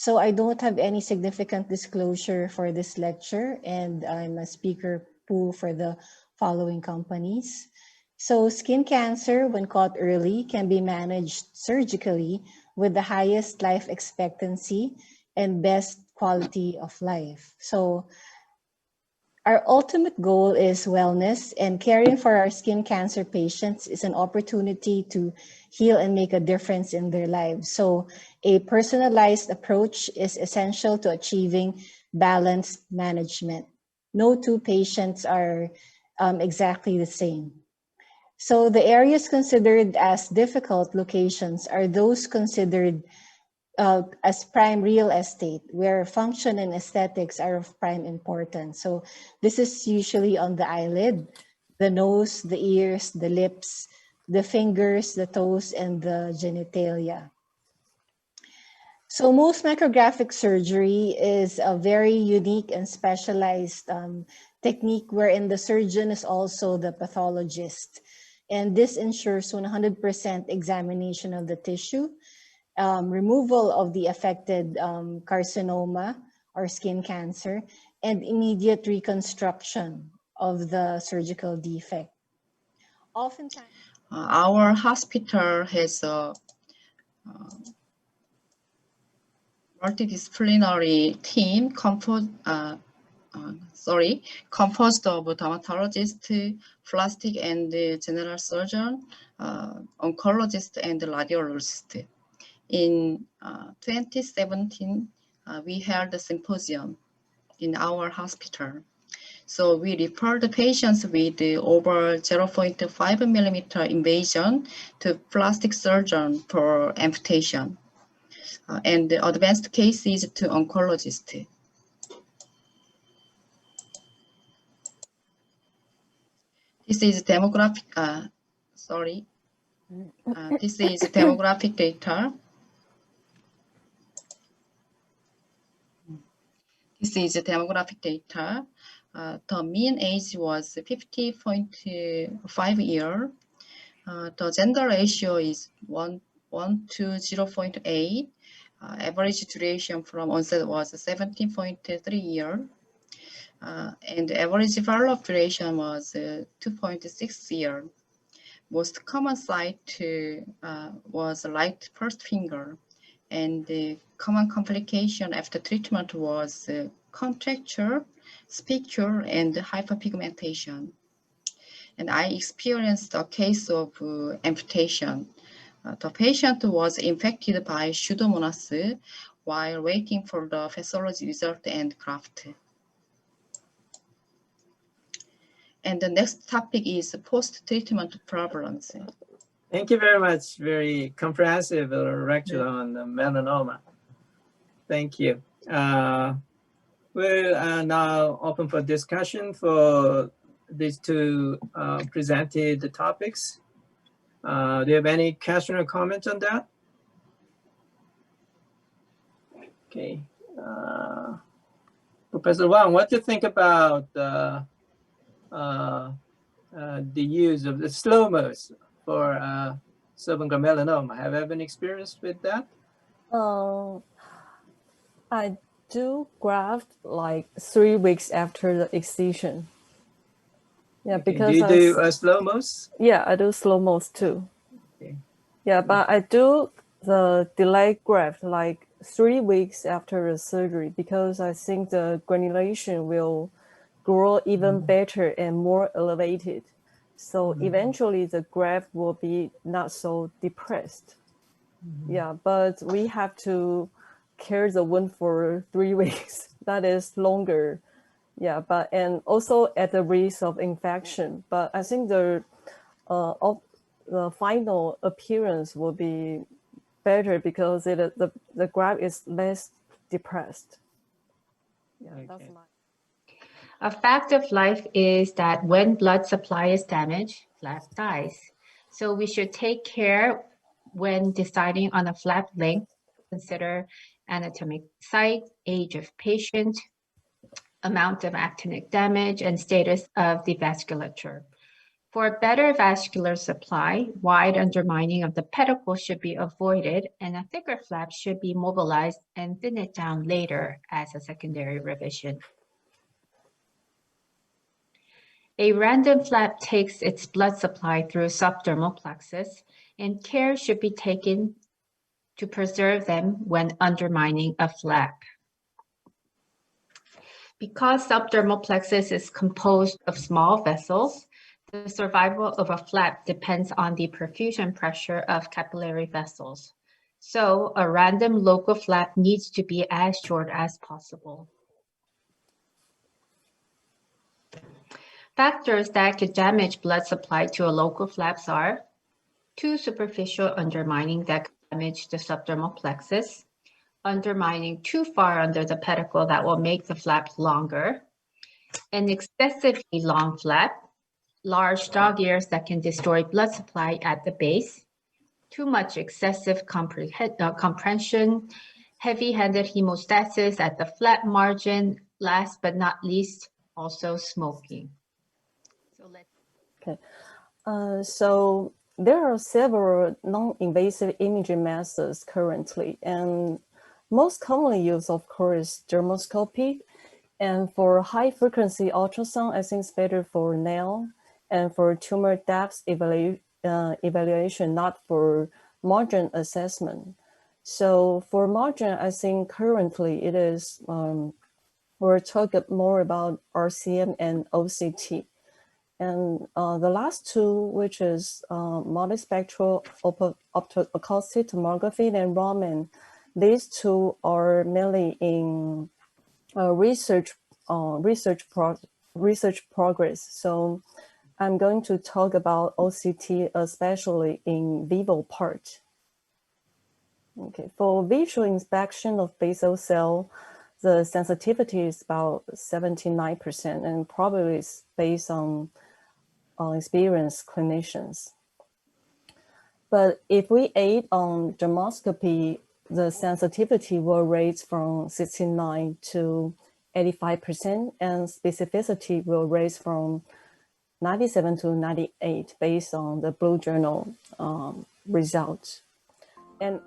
So I don't have any significant disclosure for this lecture, and I'm a speaker pool for the following companies. So skin cancer, when caught early, can be managed surgically with the highest life expectancy and best quality of life. So our ultimate goal is wellness, and caring for our skin cancer patients is an opportunity to heal and make a difference in their lives. So a personalized approach is essential to achieving balanced management. No two patients are exactly the same. So the areas considered as difficult locations are those considered as prime real estate, where function and aesthetics are of prime importance. So this is usually on the eyelid, the nose, the ears, the lips, the fingers, the toes, and the genitalia. So Mohs micrographic surgery is a very unique and specialized technique wherein the surgeon is also the pathologist. And this ensures 100% examination of the tissue, removal of the affected carcinoma or skin cancer, and immediate reconstruction of the surgical defect. Oftentimes, our hospital has a multidisciplinary team composed of dermatologist, plastic and general surgeon, oncologist, and radiologist. In 2017, we held a symposium in our hospital. So we referred patients with over 0.5 millimeter invasion to plastic surgeon for amputation, and the advanced cases to oncologist. This is demographic. This is demographic data. This is demographic data. The mean age was 50.5 years. The gender ratio is 1 to 0.8. Average duration from onset was 17.3 years. And average follow-up duration was 2.6 years. Most common site was right first finger, and the common complication after treatment was contracture, spicule, and hyperpigmentation. And I experienced a case of amputation. The patient was infected by Pseudomonas while waiting for the pathology result and graft. And the next topic is post-treatment problems. Thank you very much. Very comprehensive lecture on melanoma. Thank you. We're now open for discussion for these two presented topics. Do you have any question or comment on that? Okay. Professor Wang, what do you think about the use of the slow-mos for subungular melanoma? Have you ever been experienced with that? I do graft like 3 weeks after the excision. Yeah, Okay. because do you do slow-mos? Yeah, I do slow-mos too. Okay. Yeah, but I do the delayed graft like 3 weeks after the surgery because I think the granulation will grow even better and more elevated. So eventually the graft will be not so depressed. Yeah, but we have to carry the wound for 3 weeks. That is longer. Yeah, but and also at the risk of infection. But I think the final appearance will be better because the graft is less depressed. Yeah, okay. that's my. A fact of life is that when blood supply is damaged, flap dies. So we should take care when deciding on a flap length, consider anatomic site, age of patient, amount of actinic damage, and status of the vasculature. For better vascular supply, wide undermining of the pedicle should be avoided, and a thicker flap should be mobilized and thin it down later as a secondary revision. A random flap takes its blood supply through subdermal plexus, and care should be taken to preserve them when undermining a flap. Because subdermal plexus is composed of small vessels, the survival of a flap depends on the perfusion pressure of capillary vessels. So a random local flap needs to be as short as possible. Factors that could damage blood supply to a local flaps are too superficial undermining that could damage the subdermal plexus, undermining too far under the pedicle that will make the flap longer, an excessively long flap, large dog ears that can destroy blood supply at the base, too much excessive compression, heavy-handed hemostasis at the flap margin, last but not least, also smoking. So there are several non-invasive imaging methods currently, and most commonly used, of course, dermoscopy. And for high-frequency ultrasound, I think it's better for nail and for tumor depth evaluation, not for margin assessment. So for margin, I think currently it is, we're talking more about RCM and OCT. And the last two, which is multispectral optoacoustic tomography and Raman, these two are mainly in research progress. So I'm going to talk about OCT, especially in vivo part. Okay, for visual inspection of basal cell, the sensitivity is about 79%, and probably it's based on experienced clinicians. But if we aid on dermoscopy, the sensitivity will raise from 69 to 85%, and specificity will raise from 97 to 98 based on the Blue Journal results. And